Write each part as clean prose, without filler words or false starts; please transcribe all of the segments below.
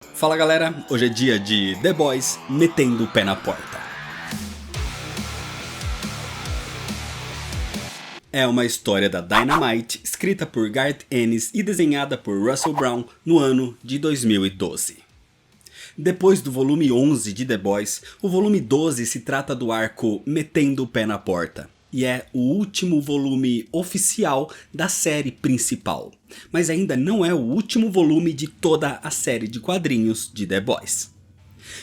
Fala galera, hoje é dia de The Boys metendo o pé na porta. É uma história da Dynamite, escrita por Garth Ennis e desenhada por Russell Brown no ano de 2012. Depois do volume 11 de The Boys, o volume 12 se trata do arco Metendo o Pé na Porta. E é o último volume oficial da série principal. Mas ainda não é o último volume de toda a série de quadrinhos de The Boys.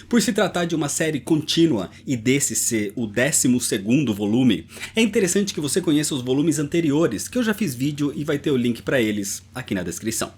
Por se tratar de uma série contínua e desse ser o 12º volume, é interessante que você conheça os volumes anteriores, que eu já fiz vídeo e vai ter o link para eles aqui na descrição.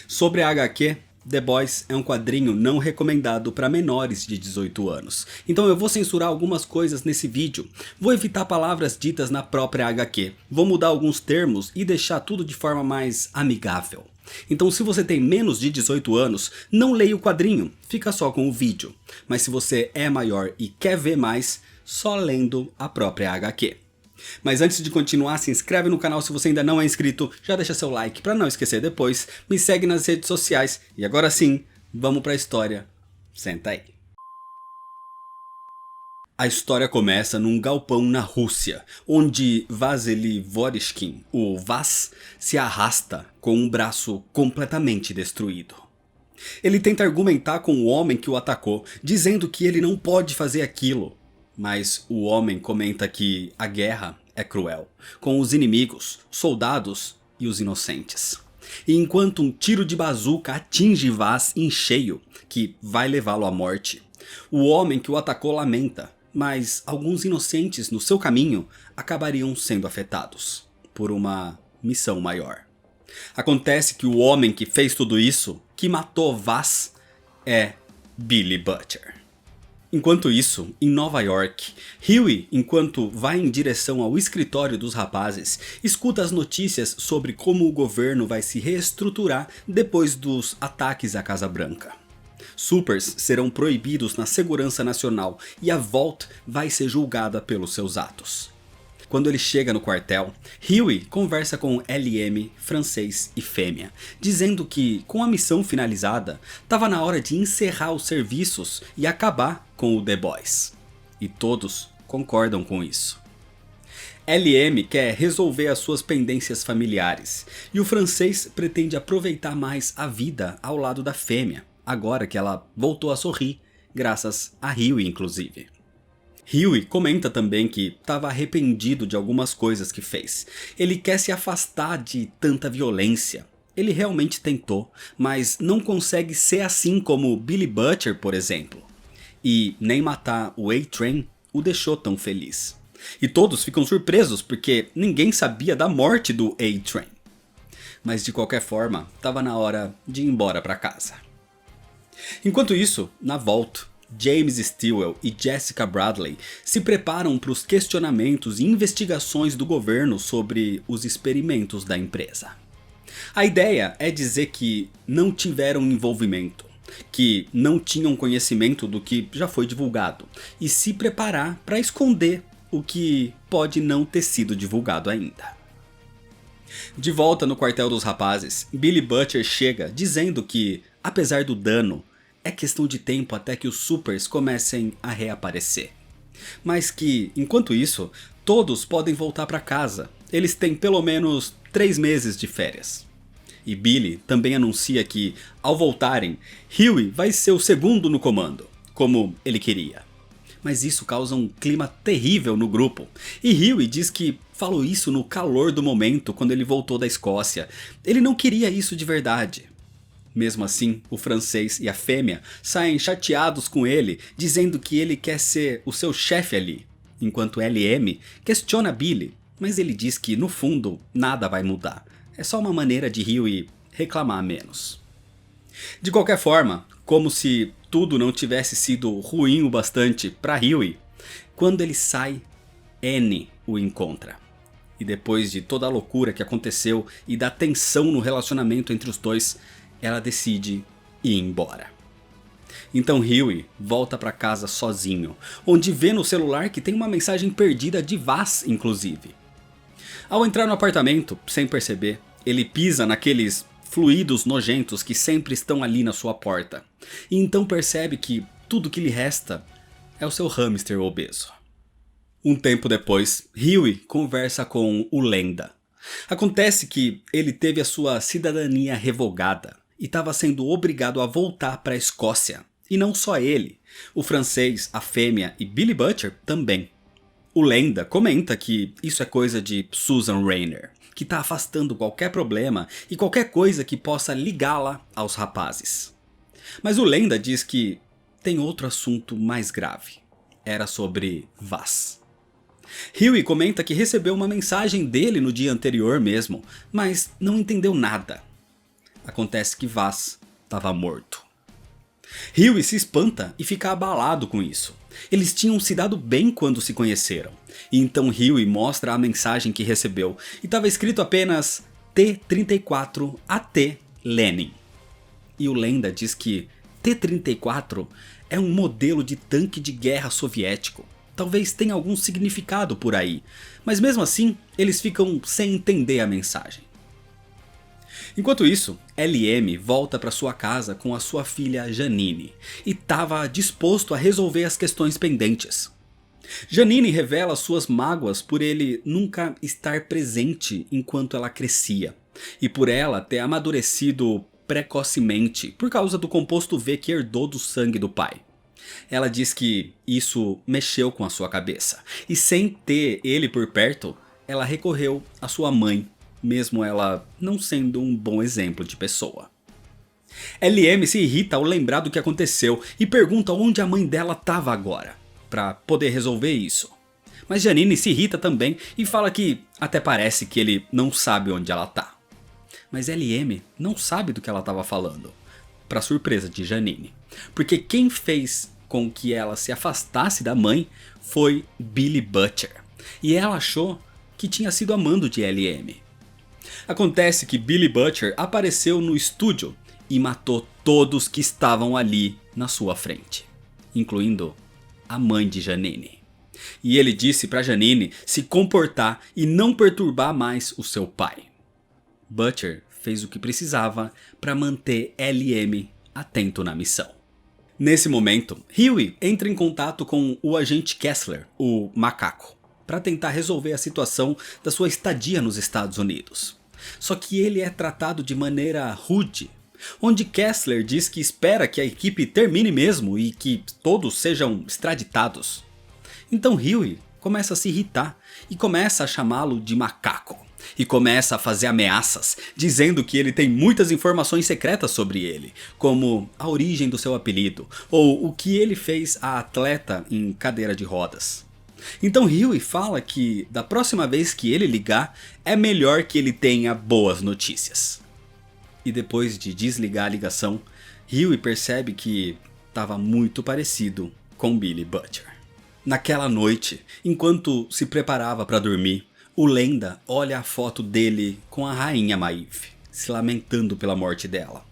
Sobre a HQ, The Boys é um quadrinho não recomendado para menores de 18 anos. Então eu vou censurar algumas coisas nesse vídeo, vou evitar palavras ditas na própria HQ, vou mudar alguns termos e deixar tudo de forma mais amigável. Então se você tem menos de 18 anos, não leia o quadrinho, fica só com o vídeo. Mas se você é maior e quer ver mais, só lendo a própria HQ. Mas antes de continuar, se inscreve no canal se você ainda não é inscrito, já deixa seu like para não esquecer depois, me segue nas redes sociais e agora sim, vamos para a história. Senta aí. A história começa num galpão na Rússia, onde Vasily Vorishkin, o Vas, se arrasta com um braço completamente destruído. Ele tenta argumentar com o homem que o atacou, dizendo que ele não pode fazer aquilo. Mas o homem comenta que a guerra é cruel, com os inimigos, soldados e os inocentes. E enquanto um tiro de bazuca atinge Vas em cheio, que vai levá-lo à morte, o homem que o atacou lamenta, mas alguns inocentes no seu caminho acabariam sendo afetados por uma missão maior. Acontece que o homem que fez tudo isso, que matou Vas, é Billy Butcher. Enquanto isso, em Nova York, Huey, enquanto vai em direção ao escritório dos rapazes, escuta as notícias sobre como o governo vai se reestruturar depois dos ataques à Casa Branca. Supers serão proibidos na segurança nacional e a Vault vai ser julgada pelos seus atos. Quando ele chega no quartel, Huey conversa com LM, Francês e Fêmea, dizendo que, com a missão finalizada, estava na hora de encerrar os serviços e acabar com o The Boys. E todos concordam com isso. LM quer resolver as suas pendências familiares, e o Francês pretende aproveitar mais a vida ao lado da Fêmea, agora que ela voltou a sorrir, graças a Huey inclusive. Huey comenta também que estava arrependido de algumas coisas que fez. Ele quer se afastar de tanta violência. Ele realmente tentou, mas não consegue ser assim como Billy Butcher, por exemplo. E nem matar o A-Train o deixou tão feliz. E todos ficam surpresos porque ninguém sabia da morte do A-Train. Mas de qualquer forma, estava na hora de ir embora para casa. Enquanto isso, na Vault, James Stillwell e Jessica Bradley se preparam para os questionamentos e investigações do governo sobre os experimentos da empresa. A ideia é dizer que não tiveram envolvimento, que não tinham conhecimento do que já foi divulgado e se preparar para esconder o que pode não ter sido divulgado ainda. De volta no quartel dos rapazes, Billy Butcher chega dizendo que, apesar do dano, é questão de tempo até que os Supers comecem a reaparecer. Mas que, enquanto isso, todos podem voltar para casa. Eles têm pelo menos 3 meses de férias. E Billy também anuncia que, ao voltarem, Huey vai ser o segundo no comando, como ele queria. Mas isso causa um clima terrível no grupo. E Huey diz que falou isso no calor do momento quando ele voltou da Escócia. Ele não queria isso de verdade. Mesmo assim, o Francês e a Fêmea saem chateados com ele, dizendo que ele quer ser o seu chefe ali. Enquanto LM questiona Billy, mas ele diz que no fundo nada vai mudar. É só uma maneira de Huey reclamar menos. De qualquer forma, como se tudo não tivesse sido ruim o bastante para Huey, quando ele sai, Annie o encontra. E depois de toda a loucura que aconteceu e da tensão no relacionamento entre os dois, ela decide ir embora. Então Huey volta para casa sozinho, onde vê no celular que tem uma mensagem perdida de Vas, inclusive. Ao entrar no apartamento, sem perceber, ele pisa naqueles fluidos nojentos que sempre estão ali na sua porta. E então percebe que tudo que lhe resta é o seu hamster obeso. Um tempo depois, Huey conversa com o Lenda. Acontece que ele teve a sua cidadania revogada e estava sendo obrigado a voltar para a Escócia. E não só ele, o francês, a fêmea e Billy Butcher também. O Lenda comenta que isso é coisa de Susan Raynor, que está afastando qualquer problema e qualquer coisa que possa ligá-la aos rapazes. Mas o Lenda diz que tem outro assunto mais grave. Era sobre Vaz. Huey comenta que recebeu uma mensagem dele no dia anterior mesmo, mas não entendeu nada. Acontece que Vaz estava morto. Huey se espanta e fica abalado com isso. Eles tinham se dado bem quando se conheceram. E então Huey mostra a mensagem que recebeu e estava escrito apenas T-34 AT Lenin. E o Lenda diz que T-34 é um modelo de tanque de guerra soviético. Talvez tenha algum significado por aí, mas mesmo assim eles ficam sem entender a mensagem. Enquanto isso, LM volta para sua casa com a sua filha Janine e estava disposto a resolver as questões pendentes. Janine revela suas mágoas por ele nunca estar presente enquanto ela crescia e por ela ter amadurecido precocemente por causa do composto V que herdou do sangue do pai. Ela diz que isso mexeu com a sua cabeça e sem ter ele por perto, ela recorreu à sua mãe, mesmo ela não sendo um bom exemplo de pessoa. LM se irrita ao lembrar do que aconteceu e pergunta onde a mãe dela estava agora, para poder resolver isso. Mas Janine se irrita também e fala que até parece que ele não sabe onde ela tá. Mas LM não sabe do que ela estava falando, para surpresa de Janine, porque quem fez com que ela se afastasse da mãe foi Billy Butcher, e ela achou que tinha sido amando de LM. Acontece que Billy Butcher apareceu no estúdio e matou todos que estavam ali na sua frente, incluindo a mãe de Janine. E ele disse para Janine se comportar e não perturbar mais o seu pai. Butcher fez o que precisava para manter LM atento na missão. Nesse momento, Huey entra em contato com o agente Kessler, o macaco, para tentar resolver a situação da sua estadia nos Estados Unidos. Só que ele é tratado de maneira rude, onde Kessler diz que espera que a equipe termine mesmo e que todos sejam extraditados. Então Huey começa a se irritar e começa a chamá-lo de macaco. E começa a fazer ameaças, dizendo que ele tem muitas informações secretas sobre ele, como a origem do seu apelido, ou o que ele fez a atleta em cadeira de rodas. Então Huey fala que da próxima vez que ele ligar, é melhor que ele tenha boas notícias. E depois de desligar a ligação, Huey percebe que estava muito parecido com Billy Butcher. Naquela noite, enquanto se preparava para dormir, o Lenda olha a foto dele com a rainha Maeve, se lamentando pela morte dela,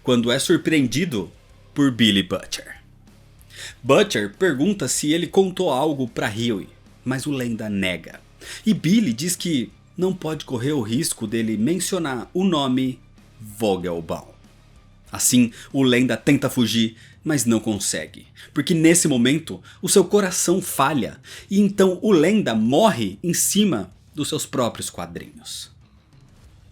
quando é surpreendido por Billy Butcher. Butcher pergunta se ele contou algo para Huey, mas o Lenda nega. E Billy diz que não pode correr o risco dele mencionar o nome Vogelbaum. Assim, o Lenda tenta fugir, mas não consegue, porque nesse momento o seu coração falha e então o Lenda morre em cima dos seus próprios quadrinhos.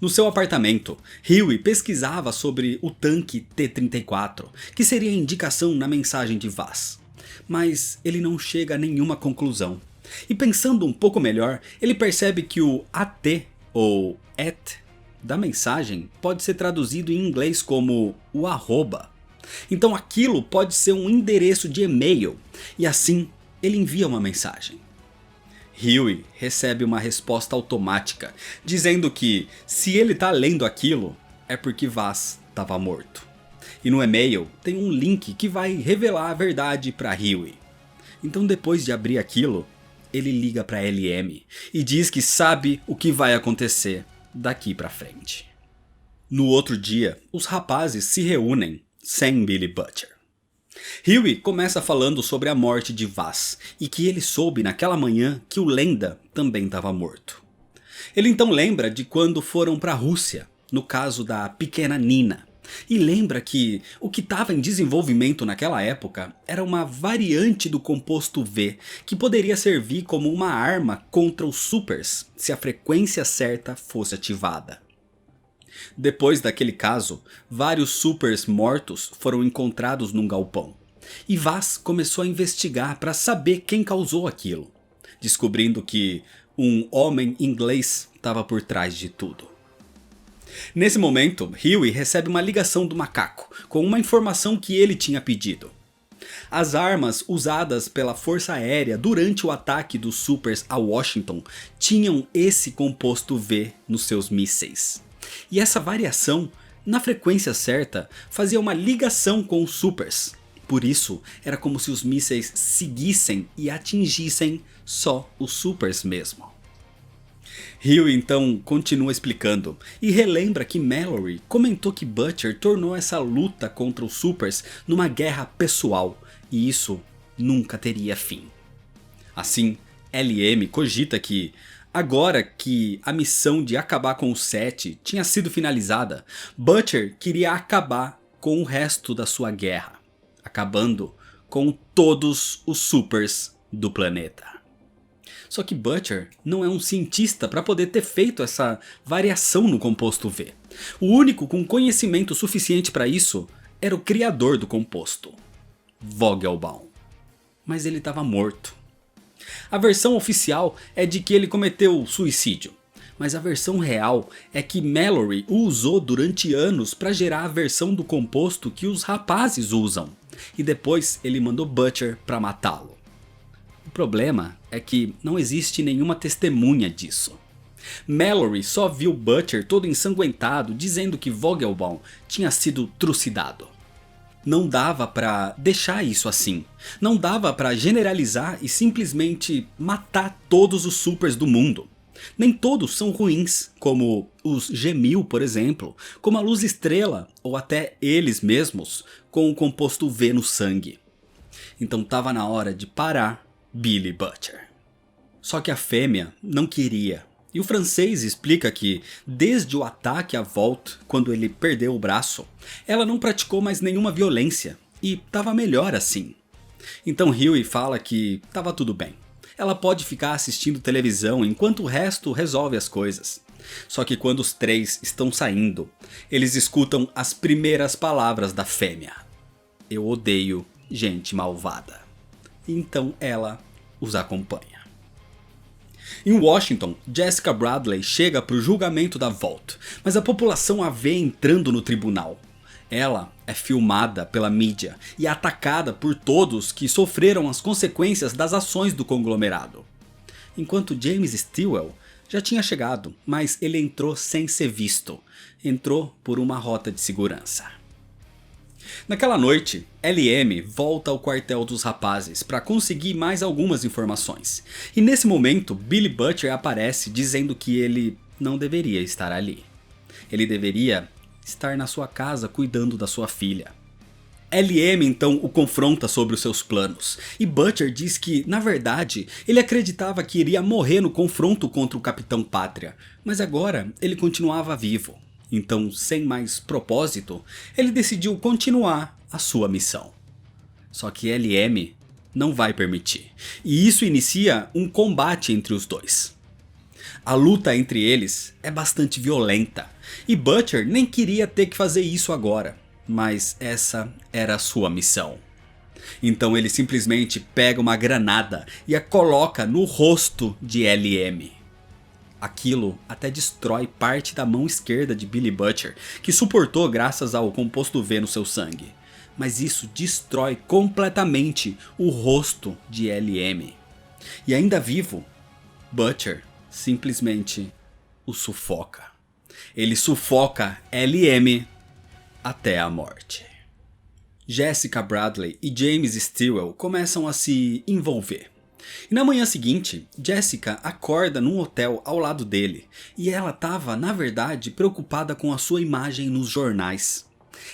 No seu apartamento, Huey pesquisava sobre o tanque T-34, que seria a indicação na mensagem de Vaz. Mas ele não chega a nenhuma conclusão. E pensando um pouco melhor, ele percebe que o AT, ou AT, da mensagem pode ser traduzido em inglês como o arroba. Então aquilo pode ser um endereço de e-mail, e assim ele envia uma mensagem. Huey recebe uma resposta automática, dizendo que se ele tá lendo aquilo, é porque Vaz estava morto. E no e-mail tem um link que vai revelar a verdade para Huey. Então depois de abrir aquilo, ele liga para LM e diz que sabe o que vai acontecer daqui para frente. No outro dia, os rapazes se reúnem sem Billy Butcher. Huey começa falando sobre a morte de Vaz e que ele soube naquela manhã que o Lenda também estava morto. Ele então lembra de quando foram para a Rússia no caso da pequena Nina. E lembra que o que estava em desenvolvimento naquela época era uma variante do composto V que poderia servir como uma arma contra os supers se a frequência certa fosse ativada. Depois daquele caso, vários supers mortos foram encontrados num galpão. E Vaz começou a investigar para saber quem causou aquilo, descobrindo que um homem inglês estava por trás de tudo. Nesse momento, Huey recebe uma ligação do macaco, com uma informação que ele tinha pedido. As armas usadas pela Força Aérea durante o ataque dos supers a Washington tinham esse composto V nos seus mísseis. E essa variação, na frequência certa, fazia uma ligação com os supers. Por isso, era como se os mísseis seguissem e atingissem só os supers mesmo. Huey então continua explicando e relembra que Mallory comentou que Butcher tornou essa luta contra os supers numa guerra pessoal e isso nunca teria fim. Assim, LM cogita que, agora que a missão de acabar com o Sete tinha sido finalizada, Butcher queria acabar com o resto da sua guerra, acabando com todos os supers do planeta. Só que Butcher não é um cientista para poder ter feito essa variação no composto V. O único com conhecimento suficiente para isso era o criador do composto, Vogelbaum. Mas ele estava morto. A versão oficial é de que ele cometeu suicídio, mas a versão real é que Mallory o usou durante anos para gerar a versão do composto que os rapazes usam, e depois ele mandou Butcher para matá-lo. O problema é que não existe nenhuma testemunha disso. Mallory só viu Butcher todo ensanguentado dizendo que Vogelbaum tinha sido trucidado. Não dava pra deixar isso assim. Não dava pra generalizar e simplesmente matar todos os supers do mundo. Nem todos são ruins, como os G1000, por exemplo, como a Luz Estrela, ou até eles mesmos, com o composto V no sangue. Então tava na hora de parar Billy Butcher. Só que a fêmea não queria. E o francês explica que, desde o ataque à Volt, quando ele perdeu o braço, ela não praticou mais nenhuma violência, e estava melhor assim. Então Huey fala que estava tudo bem. Ela pode ficar assistindo televisão enquanto o resto resolve as coisas. Só que quando os três estão saindo, eles escutam as primeiras palavras da fêmea. Eu odeio gente malvada. Então ela os acompanha. Em Washington, Jessica Bradley chega para o julgamento da Volt, mas a população a vê entrando no tribunal. Ela é filmada pela mídia e atacada por todos que sofreram as consequências das ações do conglomerado. Enquanto James Stilwell já tinha chegado, mas ele entrou sem ser visto. Entrou por uma rota de segurança. Naquela noite, LM volta ao quartel dos rapazes para conseguir mais algumas informações. E nesse momento, Billy Butcher aparece dizendo que ele não deveria estar ali. Ele deveria estar na sua casa cuidando da sua filha. LM então o confronta sobre os seus planos. E Butcher diz que, na verdade, ele acreditava que iria morrer no confronto contra o Capitão Pátria. Mas agora ele continuava vivo. Então, sem mais propósito, ele decidiu continuar a sua missão. Só que LM não vai permitir. E isso inicia um combate entre os dois. A luta entre eles é bastante violenta. E Butcher nem queria ter que fazer isso agora. Mas essa era a sua missão. Então ele simplesmente pega uma granada e a coloca no rosto de LM. Aquilo até destrói parte da mão esquerda de Billy Butcher, que suportou graças ao composto V no seu sangue. Mas isso destrói completamente o rosto de LM. E ainda vivo, Butcher simplesmente o sufoca. Ele sufoca LM até a morte. Jessica Bradley e James Stilwell começam a se envolver. E na manhã seguinte, Jessica acorda num hotel ao lado dele, e ela estava, na verdade, preocupada com a sua imagem nos jornais.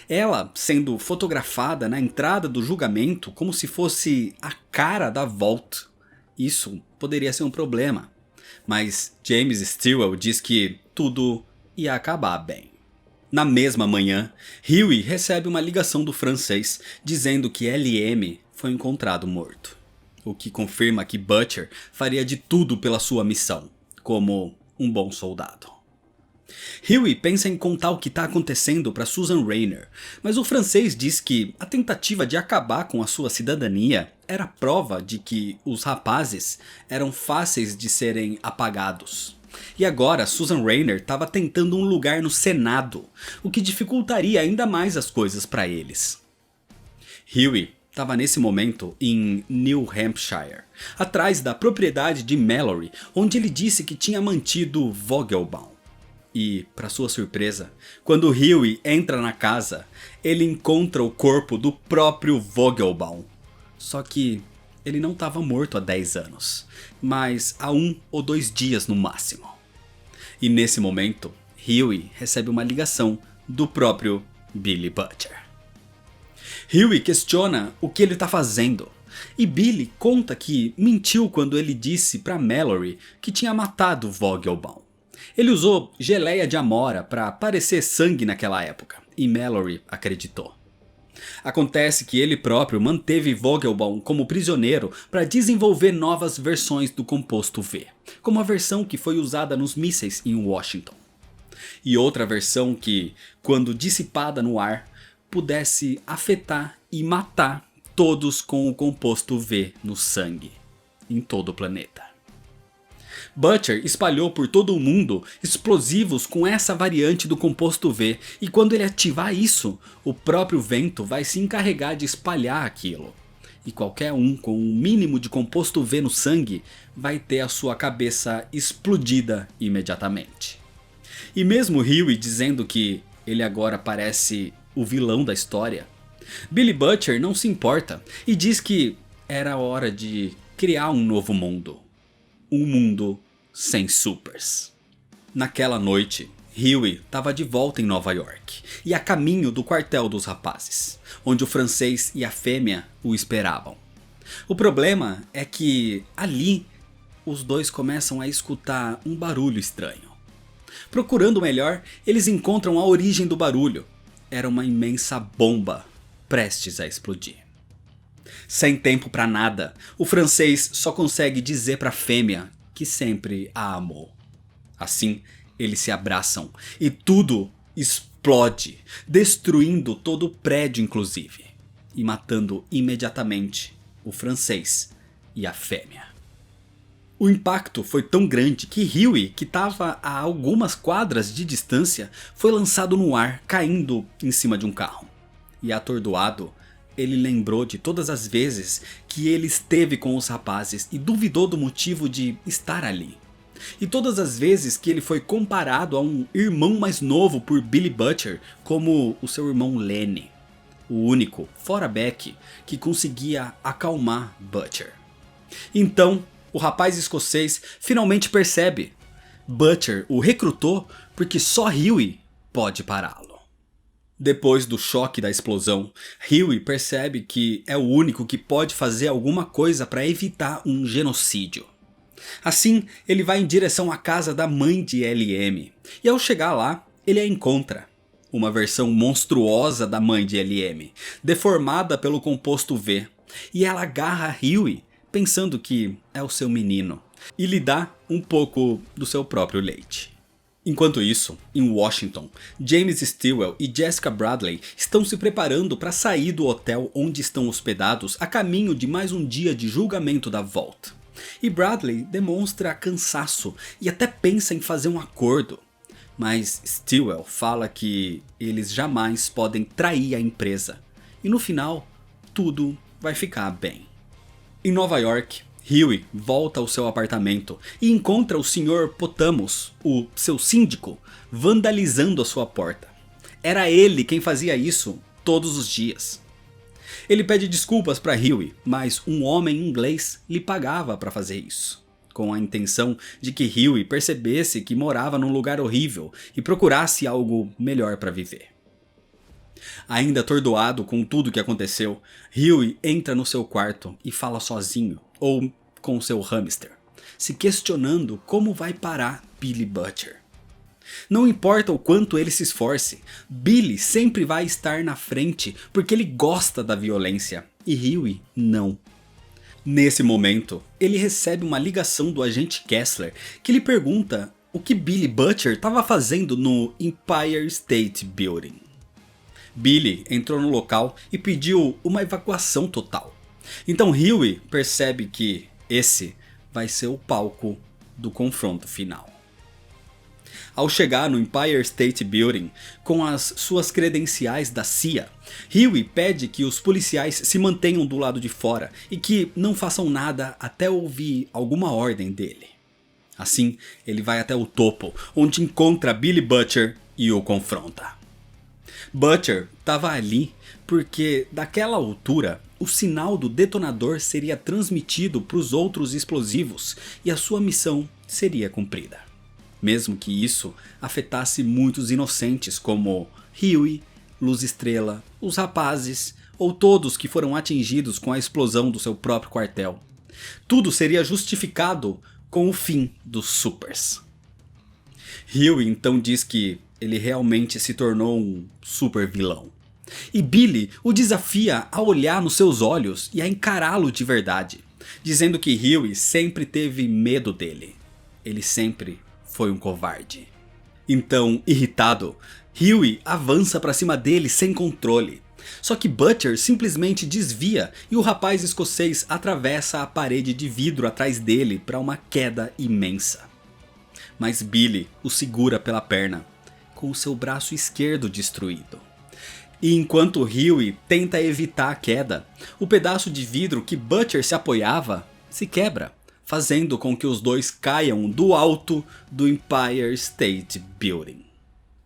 Ela sendo fotografada na entrada do julgamento como se fosse a cara da Volt. Isso poderia ser um problema, mas James Stilwell diz que tudo ia acabar bem. Na mesma manhã, Huey recebe uma ligação do francês dizendo que LM foi encontrado morto, o que confirma que Butcher faria de tudo pela sua missão, como um bom soldado. Huey pensa em contar o que está acontecendo para Susan Raynor, mas o francês diz que a tentativa de acabar com a sua cidadania era prova de que os rapazes eram fáceis de serem apagados. E agora Susan Raynor estava tentando um lugar no Senado, o que dificultaria ainda mais as coisas para eles. Huey estava nesse momento em New Hampshire, atrás da propriedade de Mallory, onde ele disse que tinha mantido Vogelbaum. E, para sua surpresa, quando Huey entra na casa, ele encontra o corpo do próprio Vogelbaum. Só que ele não estava morto há 10 anos, mas há 1 ou 2 dias no máximo. E nesse momento, Huey recebe uma ligação do próprio Billy Butcher. Huey questiona o que ele está fazendo, e Billy conta que mentiu quando ele disse para Mallory que tinha matado Vogelbaum. Ele usou geleia de amora para parecer sangue naquela época, e Mallory acreditou. Acontece que ele próprio manteve Vogelbaum como prisioneiro para desenvolver novas versões do composto V, como a versão que foi usada nos mísseis em Washington. E outra versão que, quando dissipada no ar, pudesse afetar e matar todos com o composto V no sangue, em todo o planeta. Butcher espalhou por todo o mundo explosivos com essa variante do composto V, e quando ele ativar isso, o próprio vento vai se encarregar de espalhar aquilo. E qualquer um com um mínimo de composto V no sangue vai ter a sua cabeça explodida imediatamente. E mesmo Huey dizendo que ele agora parece o vilão da história, Billy Butcher não se importa e diz que era hora de criar um novo mundo. Um mundo sem supers. Naquela noite, Huey estava de volta em Nova York e a caminho do quartel dos rapazes, onde o francês e a fêmea o esperavam. O problema é que ali os dois começam a escutar um barulho estranho. Procurando melhor, eles encontram a origem do barulho. Era uma imensa bomba prestes a explodir. Sem tempo para nada, o francês só consegue dizer para a fêmea que sempre a amou. Assim, eles se abraçam e tudo explode, destruindo todo o prédio inclusive, e matando imediatamente o francês e a fêmea. O impacto foi tão grande que Huey, que estava a algumas quadras de distância, foi lançado no ar, caindo em cima de um carro. E atordoado, ele lembrou de todas as vezes que ele esteve com os rapazes e duvidou do motivo de estar ali. E todas as vezes que ele foi comparado a um irmão mais novo por Billy Butcher como o seu irmão Lenny. O único, fora Beck, que conseguia acalmar Butcher. Então, o rapaz escocês finalmente percebe. Butcher o recrutou porque só Huey pode pará-lo. Depois do choque da explosão, Huey percebe que é o único que pode fazer alguma coisa para evitar um genocídio. Assim, ele vai em direção à casa da mãe de LM, e ao chegar lá, ele a encontra. Uma versão monstruosa da mãe de LM, deformada pelo composto V, e ela agarra Huey, pensando que é o seu menino, e lhe dá um pouco do seu próprio leite. Enquanto isso, em Washington, James Stilwell e Jessica Bradley estão se preparando para sair do hotel onde estão hospedados a caminho de mais um dia de julgamento da Vault. E Bradley demonstra cansaço e até pensa em fazer um acordo. Mas Stilwell fala que eles jamais podem trair a empresa. E no final, tudo vai ficar bem. Em Nova York, Huey volta ao seu apartamento e encontra o Sr. Potamos, o seu síndico, vandalizando a sua porta. Era ele quem fazia isso todos os dias. Ele pede desculpas para Huey, mas um homem inglês lhe pagava para fazer isso, com a intenção de que Huey percebesse que morava num lugar horrível e procurasse algo melhor para viver. Ainda atordoado com tudo que aconteceu, Huey entra no seu quarto e fala sozinho, ou com seu hamster, se questionando como vai parar Billy Butcher. Não importa o quanto ele se esforce, Billy sempre vai estar na frente porque ele gosta da violência e Huey não. Nesse momento, ele recebe uma ligação do agente Kessler que lhe pergunta o que Billy Butcher estava fazendo no Empire State Building. Billy entrou no local e pediu uma evacuação total. Então Huey percebe que esse vai ser o palco do confronto final. Ao chegar no Empire State Building com as suas credenciais da CIA, Huey pede que os policiais se mantenham do lado de fora e que não façam nada até ouvir alguma ordem dele. Assim, ele vai até o topo, onde encontra Billy Butcher e o confronta. Butcher estava ali porque daquela altura o sinal do detonador seria transmitido para os outros explosivos e a sua missão seria cumprida. Mesmo que isso afetasse muitos inocentes como Huey, Luz Estrela, os rapazes ou todos que foram atingidos com a explosão do seu próprio quartel. Tudo seria justificado com o fim dos Supers. Huey então diz que ele realmente se tornou um super vilão. E Billy o desafia a olhar nos seus olhos e a encará-lo de verdade, dizendo que Huey sempre teve medo dele. Ele sempre foi um covarde. Então, irritado, Huey avança para cima dele sem controle. Só que Butcher simplesmente desvia e o rapaz escocês atravessa a parede de vidro atrás dele para uma queda imensa. Mas Billy o segura pela perna, com o seu braço esquerdo destruído. E enquanto Huey tenta evitar a queda, o pedaço de vidro que Butcher se apoiava se quebra, fazendo com que os dois caiam do alto do Empire State Building.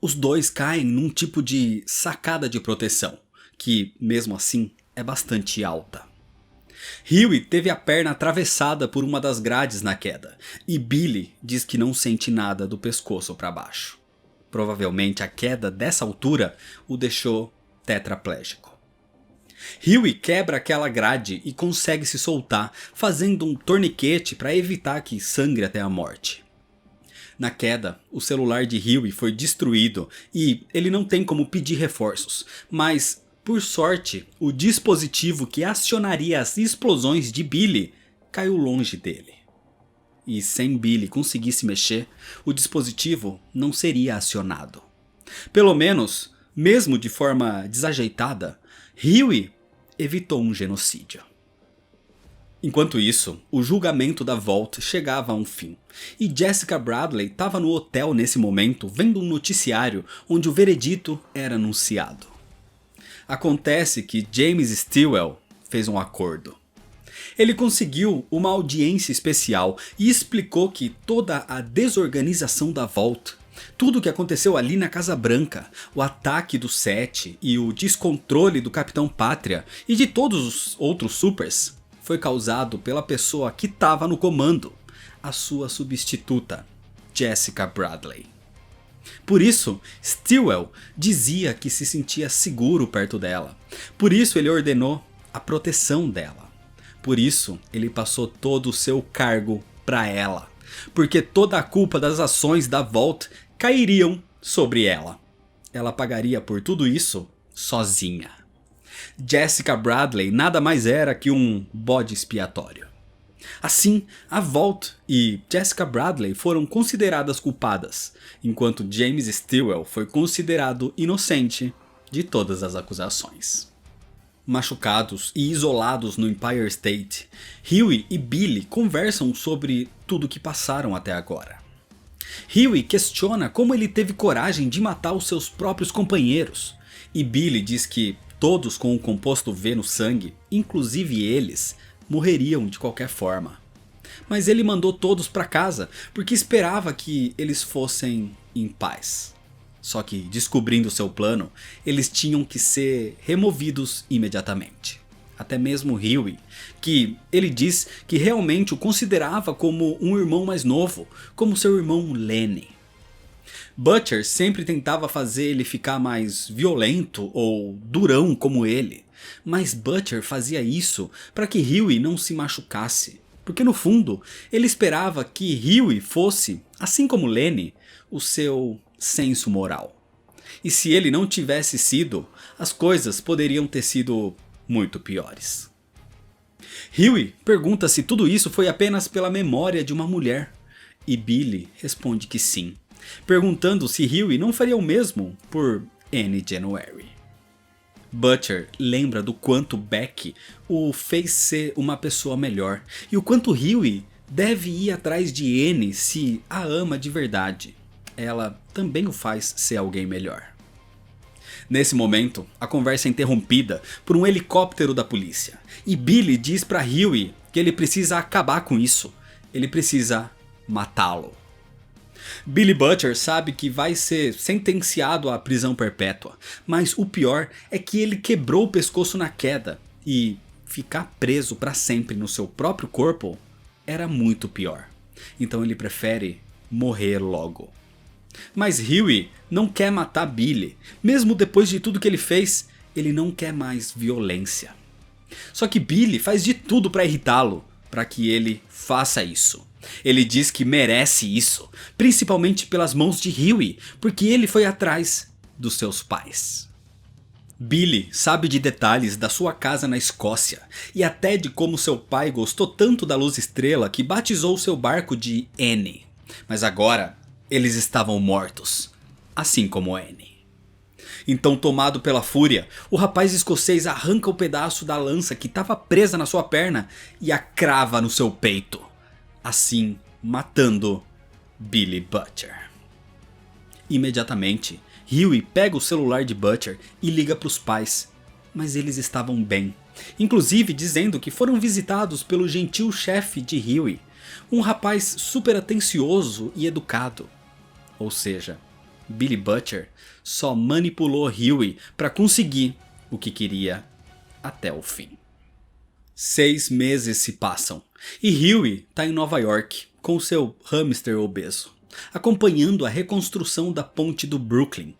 Os dois caem num tipo de sacada de proteção, que mesmo assim é bastante alta. Huey teve a perna atravessada por uma das grades na queda, e Billy diz que não sente nada do pescoço para baixo. Provavelmente a queda dessa altura o deixou tetraplégico. Huey quebra aquela grade e consegue se soltar, fazendo um torniquete para evitar que sangre até a morte. Na queda, o celular de Huey foi destruído e ele não tem como pedir reforços, mas, por sorte, o dispositivo que acionaria as explosões de Billy caiu longe dele. E sem Billy conseguir se mexer, o dispositivo não seria acionado. Pelo menos, mesmo de forma desajeitada, Huey evitou um genocídio. Enquanto isso, o julgamento da Vault chegava a um fim, e Jessica Bradley estava no hotel nesse momento vendo um noticiário onde o veredito era anunciado. Acontece que James Stilwell fez um acordo. Ele conseguiu uma audiência especial e explicou que toda a desorganização da Vault, tudo o que aconteceu ali na Casa Branca, o ataque do Set e o descontrole do Capitão Pátria e de todos os outros supers, foi causado pela pessoa que estava no comando, a sua substituta, Jessica Bradley. Por isso, Stilwell dizia que se sentia seguro perto dela. Por isso ele ordenou a proteção dela. Por isso ele passou todo o seu cargo para ela. Porque toda a culpa das ações da Vault cairiam sobre ela. Ela pagaria por tudo isso sozinha. Jessica Bradley nada mais era que um bode expiatório. Assim, a Vault e Jessica Bradley foram consideradas culpadas, enquanto James Stilwell foi considerado inocente de todas as acusações. Machucados e isolados no Empire State, Huey e Billy conversam sobre tudo o que passaram até agora. Huey questiona como ele teve coragem de matar os seus próprios companheiros, e Billy diz que todos com o composto V no sangue, inclusive eles, morreriam de qualquer forma. Mas ele mandou todos para casa porque esperava que eles fossem em paz. Só que, descobrindo seu plano, eles tinham que ser removidos imediatamente. Até mesmo Huey, que ele diz que realmente o considerava como um irmão mais novo, como seu irmão Lenny. Butcher sempre tentava fazer ele ficar mais violento ou durão como ele, mas Butcher fazia isso para que Huey não se machucasse, porque no fundo ele esperava que Huey fosse, assim como Lenny, o seu senso moral. E se ele não tivesse sido, as coisas poderiam ter sido muito piores. Huey pergunta se tudo isso foi apenas pela memória de uma mulher. E Billy responde que sim, perguntando se Huey não faria o mesmo por Annie January. Butcher lembra do quanto Beck o fez ser uma pessoa melhor e o quanto Huey deve ir atrás de Annie se a ama de verdade. Ela também o faz ser alguém melhor. Nesse momento, a conversa é interrompida por um helicóptero da polícia e Billy diz para Huey que ele precisa acabar com isso, ele precisa matá-lo. Billy Butcher sabe que vai ser sentenciado à prisão perpétua, mas o pior é que ele quebrou o pescoço na queda e ficar preso para sempre no seu próprio corpo era muito pior. Então ele prefere morrer logo. Mas Huey não quer matar Billy, mesmo depois de tudo que ele fez, ele não quer mais violência. Só que Billy faz de tudo para irritá-lo, para que ele faça isso. Ele diz que merece isso, principalmente pelas mãos de Huey, porque ele foi atrás dos seus pais. Billy sabe de detalhes da sua casa na Escócia e até de como seu pai gostou tanto da Luz Estrela que batizou seu barco de Annie. Mas agora eles estavam mortos, assim como Annie. Então, tomado pela fúria, o rapaz escocês arranca o pedaço da lança que estava presa na sua perna e a crava no seu peito, assim matando Billy Butcher. Imediatamente, Huey pega o celular de Butcher e liga para os pais, mas eles estavam bem, inclusive dizendo que foram visitados pelo gentil chefe de Huey, um rapaz super atencioso e educado. Ou seja, Billy Butcher só manipulou Huey para conseguir o que queria até o fim. 6 meses se passam e Huey está em Nova York com seu hamster obeso, acompanhando a reconstrução da ponte do Brooklyn.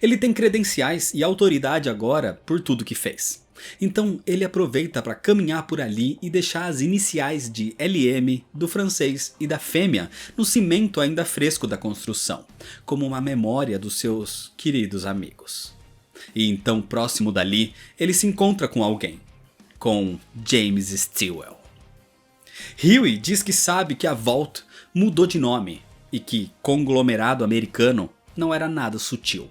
Ele tem credenciais e autoridade agora por tudo que fez. Então ele aproveita para caminhar por ali e deixar as iniciais de LM, do francês e da fêmea no cimento ainda fresco da construção, como uma memória dos seus queridos amigos. E então, próximo dali, ele se encontra com alguém, com James Stilwell. Huey diz que sabe que a Vault mudou de nome e que conglomerado americano não era nada sutil.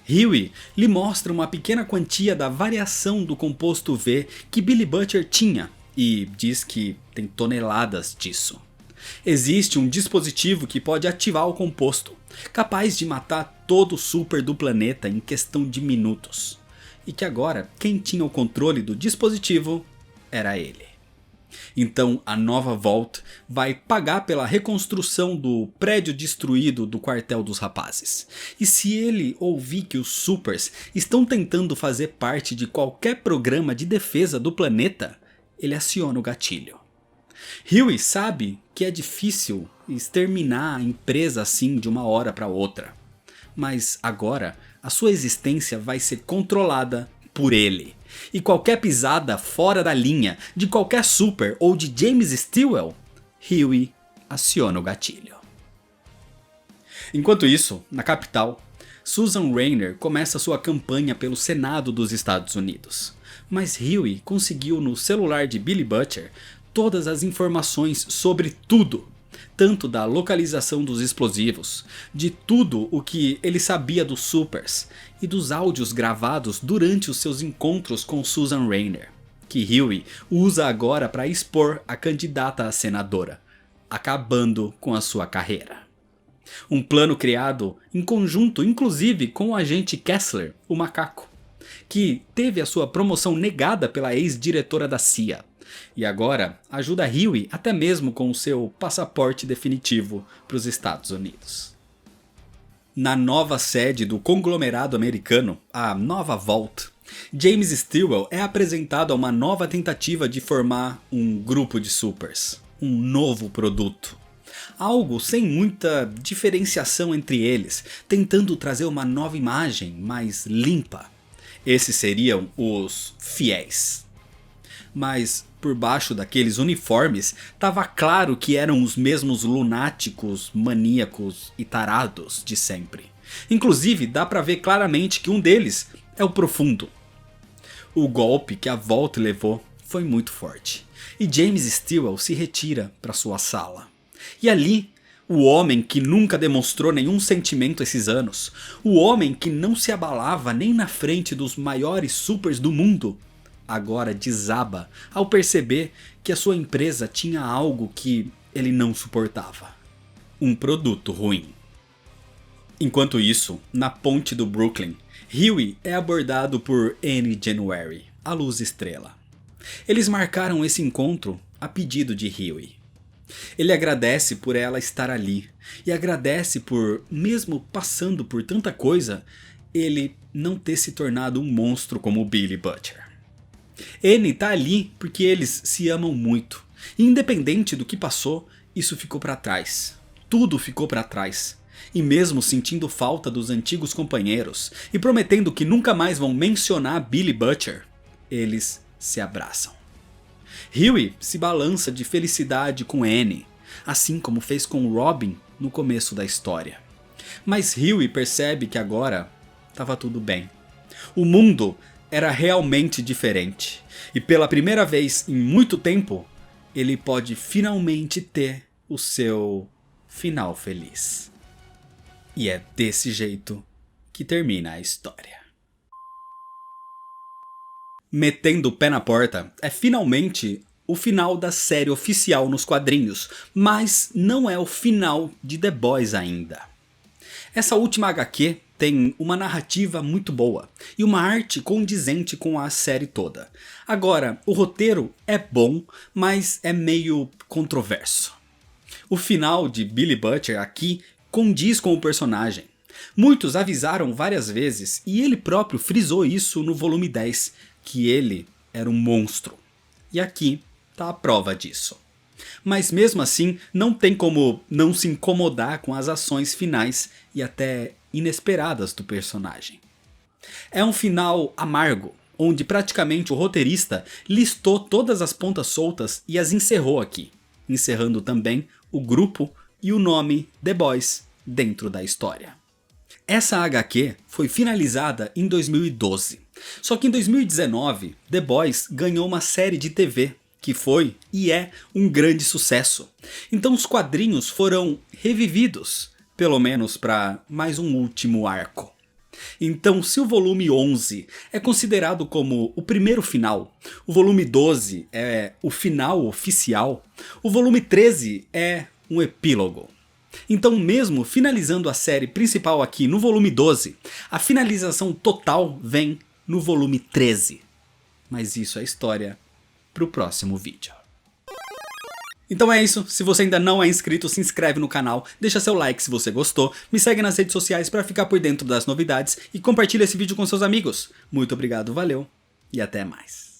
Huey lhe mostra uma pequena quantia da variação do composto V que Billy Butcher tinha e diz que tem toneladas disso. Existe um dispositivo que pode ativar o composto, capaz de matar todo o super do planeta em questão de minutos. E que agora quem tinha o controle do dispositivo era ele. Então a nova Vault vai pagar pela reconstrução do prédio destruído do quartel dos rapazes. E se ele ouvir que os supers estão tentando fazer parte de qualquer programa de defesa do planeta, ele aciona o gatilho. Huey sabe que é difícil exterminar a empresa assim de uma hora para outra. Mas agora a sua existência vai ser controlada por ele. E qualquer pisada fora da linha de qualquer super ou de James Stilwell, Huey aciona o gatilho. Enquanto isso, na capital, Susan Raynor começa sua campanha pelo Senado dos Estados Unidos. Mas Huey conseguiu no celular de Billy Butcher todas as informações sobre tudo. Tanto da localização dos explosivos, de tudo o que ele sabia dos supers e dos áudios gravados durante os seus encontros com Susan Raynor, que Huey usa agora para expor a candidata a senadora, acabando com a sua carreira. Um plano criado em conjunto inclusive com o agente Kessler, o macaco, que teve a sua promoção negada pela ex-diretora da CIA. E agora ajuda Huey até mesmo com o seu passaporte definitivo para os Estados Unidos. Na nova sede do conglomerado americano, a nova Vault, James Stilwell é apresentado a uma nova tentativa de formar um grupo de supers, um novo produto. Algo sem muita diferenciação entre eles, tentando trazer uma nova imagem mais limpa. Esses seriam os fiéis. Mas por baixo daqueles uniformes estava claro que eram os mesmos lunáticos, maníacos e tarados de sempre. Inclusive dá pra ver claramente que um deles é o Profundo. O golpe que a Vault levou foi muito forte, e James Stillwell se retira para sua sala. E ali, o homem que nunca demonstrou nenhum sentimento esses anos, o homem que não se abalava nem na frente dos maiores supers do mundo, agora desaba ao perceber que a sua empresa tinha algo que ele não suportava: um produto ruim. Enquanto isso, na ponte do Brooklyn, Huey é abordado por Annie January, a Luz Estrela. Eles marcaram esse encontro a pedido de Huey. Ele agradece por ela estar ali, e agradece por, mesmo passando por tanta coisa, ele não ter se tornado um monstro como o Billy Butcher. Annie tá ali porque eles se amam muito, e independente do que passou, isso ficou pra trás. Tudo ficou pra trás. E mesmo sentindo falta dos antigos companheiros e prometendo que nunca mais vão mencionar Billy Butcher, eles se abraçam. Huey se balança de felicidade com Annie, assim como fez com Robin no começo da história. Mas Huey percebe que agora estava tudo bem. O mundo era realmente diferente, e pela primeira vez em muito tempo, ele pode finalmente ter o seu final feliz. E é desse jeito que termina a história. Metendo o pé na porta é finalmente o final da série oficial nos quadrinhos, mas não é o final de The Boys ainda. Essa última HQ tem uma narrativa muito boa e uma arte condizente com a série toda. Agora, o roteiro é bom, mas é meio controverso. O final de Billy Butcher aqui condiz com o personagem. Muitos avisaram várias vezes e ele próprio frisou isso no volume 10, que ele era um monstro. E aqui tá a prova disso. Mas mesmo assim, não tem como não se incomodar com as ações finais e até inesperadas do personagem. É um final amargo, onde praticamente o roteirista listou todas as pontas soltas e as encerrou aqui, encerrando também o grupo e o nome The Boys dentro da história. Essa HQ foi finalizada em 2012, só que em 2019 The Boys ganhou uma série de TV que foi e é um grande sucesso. Então os quadrinhos foram revividos, pelo menos para mais um último arco. Então, se o volume 11 é considerado como o primeiro final, o volume 12 é o final oficial, o volume 13 é um epílogo. Então, mesmo finalizando a série principal aqui no volume 12, a finalização total vem no volume 13. Mas isso é história pro próximo vídeo. Então é isso, se você ainda não é inscrito, se inscreve no canal, deixa seu like se você gostou, me segue nas redes sociais para ficar por dentro das novidades e compartilha esse vídeo com seus amigos. Muito obrigado, valeu e até mais.